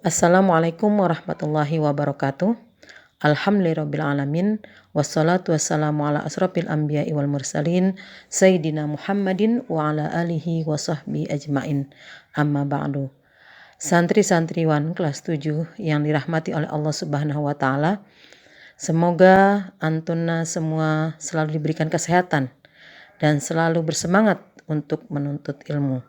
Assalamualaikum warahmatullahi wabarakatuh. Alhamdulillahirrabbilalamin. Wassalatu wassalamu ala asrafil anbiya'i wal mursalin Sayyidina Muhammadin wa ala alihi wa sahbihi ajmain. Amma ba'du. Santri-santriwan kelas 7 yang dirahmati oleh Allah Subhanahu wa taala. Semoga antuna semua selalu diberikan kesehatan dan selalu bersemangat untuk menuntut ilmu.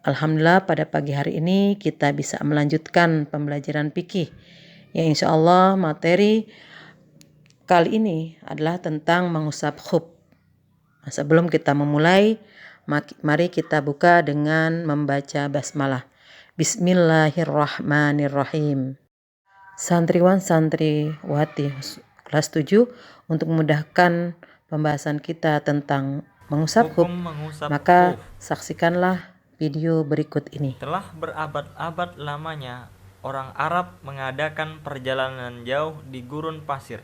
Alhamdulillah pada pagi hari ini kita bisa melanjutkan pembelajaran fikih yang insya Allah materi kali ini adalah tentang mengusap khuf. Sebelum kita memulai, mari kita buka dengan membaca basmalah. Bismillahirrahmanirrahim. Santriwan santriwati kelas 7, untuk memudahkan pembahasan kita tentang mengusap khuf, maka saksikanlah video berikut ini. Telah berabad-abad lamanya orang Arab mengadakan perjalanan jauh di gurun pasir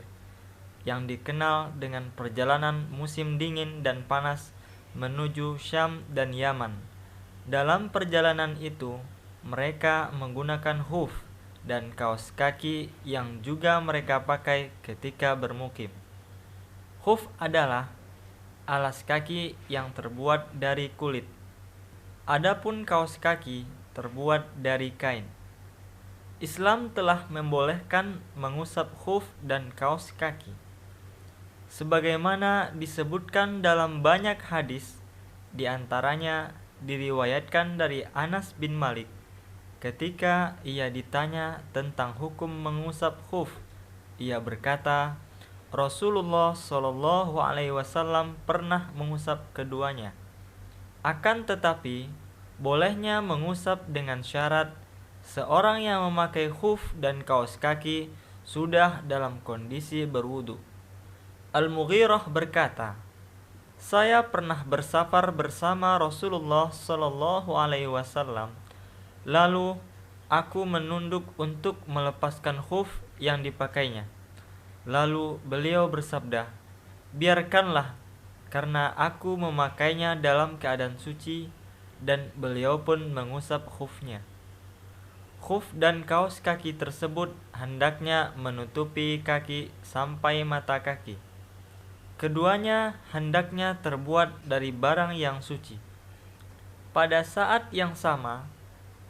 yang dikenal dengan perjalanan musim dingin dan panas menuju Syam dan Yaman. Dalam perjalanan itu, mereka menggunakan khuf dan kaos kaki yang juga mereka pakai ketika bermukim. Khuf adalah alas kaki yang terbuat dari kulit. Adapun kaos kaki terbuat dari kain. Islam telah membolehkan mengusap khuf dan kaos kaki. Sebagaimana disebutkan dalam banyak hadis, di antaranya diriwayatkan dari Anas bin Malik ketika ia ditanya tentang hukum mengusap khuf. Ia berkata, Rasulullah Shallallahu Alaihi Wasallam pernah mengusap keduanya. Akan tetapi, bolehnya mengusap dengan syarat seorang yang memakai khuf dan kaos kaki sudah dalam kondisi berwudu. Al-Mughirah berkata, saya pernah bersafar bersama Rasulullah Shallallahu Alaihi Wasallam. Lalu aku menunduk untuk melepaskan khuf yang dipakainya. Lalu beliau bersabda, biarkanlah, karena aku memakainya dalam keadaan suci, dan beliau pun mengusap khufnya. Khuf dan kaos kaki tersebut hendaknya menutupi kaki sampai mata kaki. Keduanya hendaknya terbuat dari barang yang suci. Pada saat yang sama,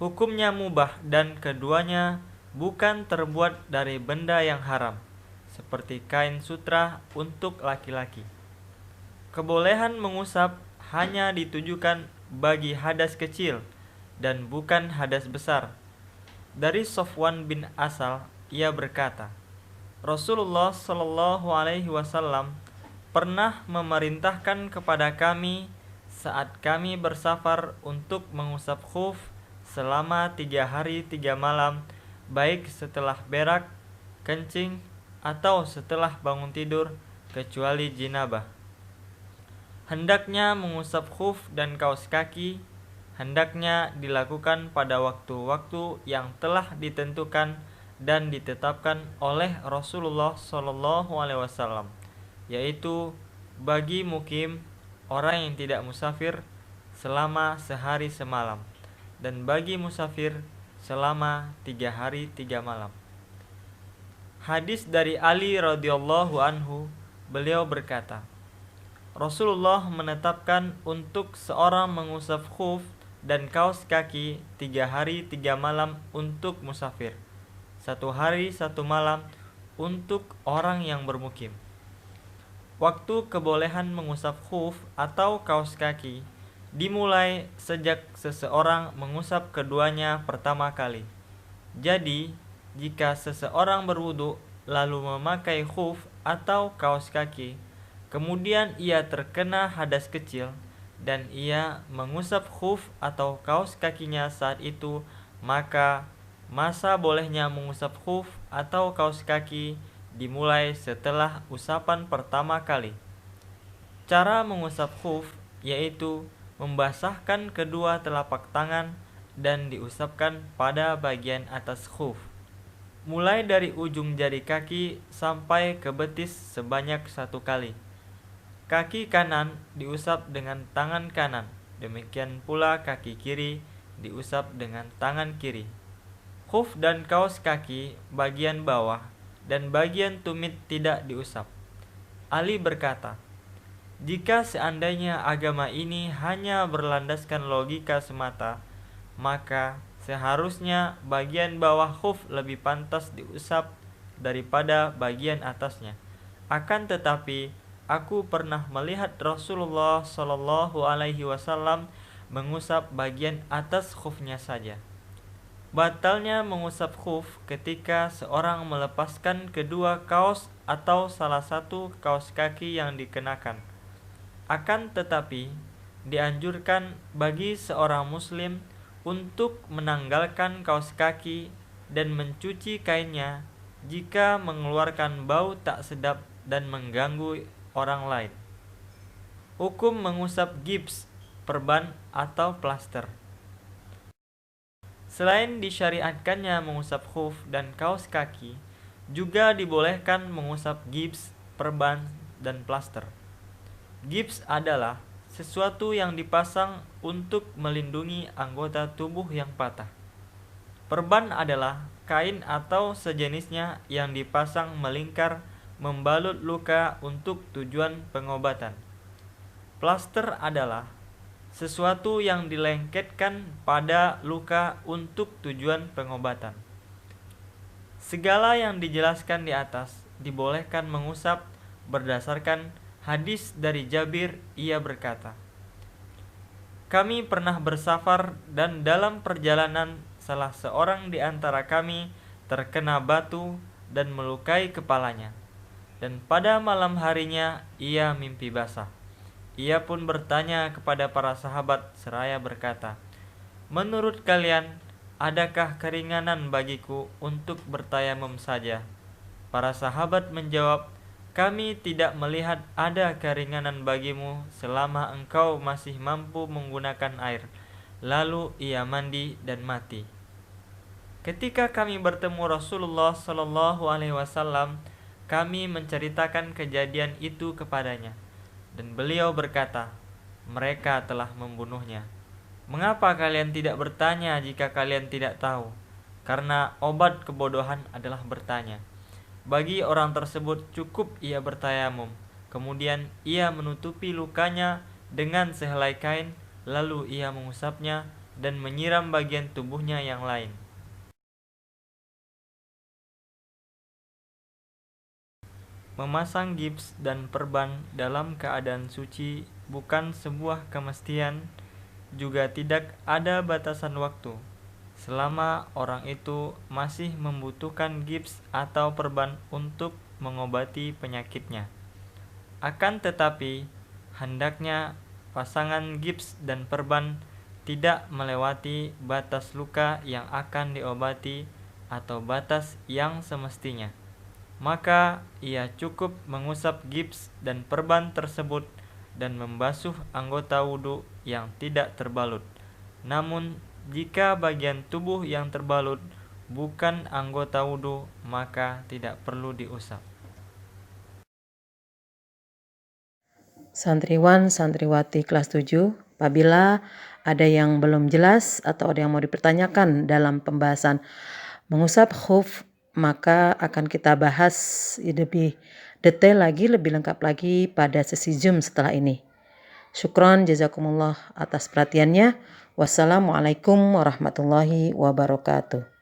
hukumnya mubah dan keduanya bukan terbuat dari benda yang haram, seperti kain sutra untuk laki-laki. Kebolehan mengusap hanya ditujukan bagi hadas kecil dan bukan hadas besar. Dari Sofwan bin Asal, ia berkata, Rasulullah Shallallahu Alaihi Wasallam pernah memerintahkan kepada kami saat kami bersafar untuk mengusap khuf selama 3 hari 3 malam, baik setelah berak, kencing, atau setelah bangun tidur, kecuali jinabah. Hendaknya mengusap khuf dan kaos kaki hendaknya dilakukan pada waktu-waktu yang telah ditentukan dan ditetapkan oleh Rasulullah SAW, yaitu bagi mukim, orang yang tidak musafir, selama sehari semalam, dan bagi musafir selama 3 hari 3 malam. Hadis dari Ali radhiyallahu anhu, beliau berkata, Rasulullah menetapkan untuk seorang mengusap khuf dan kaos kaki 3 hari 3 malam untuk musafir, 1 hari 1 malam untuk orang yang bermukim. Waktu kebolehan mengusap khuf atau kaos kaki dimulai sejak seseorang mengusap keduanya pertama kali. Jadi, jika seseorang berwudu lalu memakai khuf atau kaos kaki, kemudian ia terkena hadas kecil dan ia mengusap khuf atau kaos kakinya saat itu, maka masa bolehnya mengusap khuf atau kaos kaki dimulai setelah usapan pertama kali. Cara mengusap khuf yaitu membasahkan kedua telapak tangan dan diusapkan pada bagian atas khuf, mulai dari ujung jari kaki sampai ke betis sebanyak 1 kali. Kaki kanan diusap dengan tangan kanan, demikian pula kaki kiri diusap dengan tangan kiri. Khuf dan kaos kaki bagian bawah dan bagian tumit tidak diusap. Ali berkata, jika seandainya agama ini hanya berlandaskan logika semata, maka seharusnya bagian bawah khuf lebih pantas diusap daripada bagian atasnya. Akan tetapi, aku pernah melihat Rasulullah Shallallahu Alaihi Wasallam mengusap bagian atas khufnya saja. Batalnya mengusap khuf ketika seorang melepaskan kedua kaos atau salah satu kaos kaki yang dikenakan. Akan tetapi, dianjurkan bagi seorang muslim untuk menanggalkan kaos kaki dan mencuci kainnya jika mengeluarkan bau tak sedap dan mengganggu orang lain. Hukum mengusap gips, perban, atau plaster. Selain disyariatkannya mengusap khuf dan kaos kaki, juga dibolehkan mengusap gips, perban, dan plaster. Gips adalah sesuatu yang dipasang untuk melindungi anggota tubuh yang patah. Perban adalah kain atau sejenisnya yang dipasang melingkar membalut luka untuk tujuan pengobatan. Plaster adalah sesuatu yang dilengketkan pada luka untuk tujuan pengobatan. Segala yang dijelaskan di atas dibolehkan mengusap berdasarkan hadis dari Jabir. Ia berkata, kami pernah bersafar dan dalam perjalanan salah seorang di antara kami terkena batu dan melukai kepalanya. Dan pada malam harinya ia mimpi basah. Ia pun bertanya kepada para sahabat seraya berkata, menurut kalian, adakah keringanan bagiku untuk bertayamum saja? Para sahabat menjawab, kami tidak melihat ada keringanan bagimu selama engkau masih mampu menggunakan air. Lalu ia mandi dan mati. Ketika kami bertemu Rasulullah Shallallahu Alaihi Wasallam, kami menceritakan kejadian itu kepadanya. Dan beliau berkata, mereka telah membunuhnya. Mengapa kalian tidak bertanya jika kalian tidak tahu? Karena obat kebodohan adalah bertanya. Bagi orang tersebut cukup ia bertayamum. Kemudian ia menutupi lukanya dengan sehelai kain, lalu ia mengusapnya dan menyiram bagian tubuhnya yang lain. Memasang gips dan perban dalam keadaan suci bukan sebuah kemestian, juga tidak ada batasan waktu, selama orang itu masih membutuhkan gips atau perban untuk mengobati penyakitnya. Akan tetapi, hendaknya pasangan gips dan perban tidak melewati batas luka yang akan diobati atau batas yang semestinya. Maka ia cukup mengusap gips dan perban tersebut dan membasuh anggota wudhu yang tidak terbalut. Namun jika bagian tubuh yang terbalut bukan anggota wudhu, maka tidak perlu diusap. Santriwan, santriwati kelas 7, apabila ada yang belum jelas atau ada yang mau dipertanyakan dalam pembahasan mengusap khuf, maka akan kita bahas lebih detail lagi, lebih lengkap lagi pada sesi Zoom setelah ini. Syukron jazakumullah atas perhatiannya. Wassalamualaikum warahmatullahi wabarakatuh.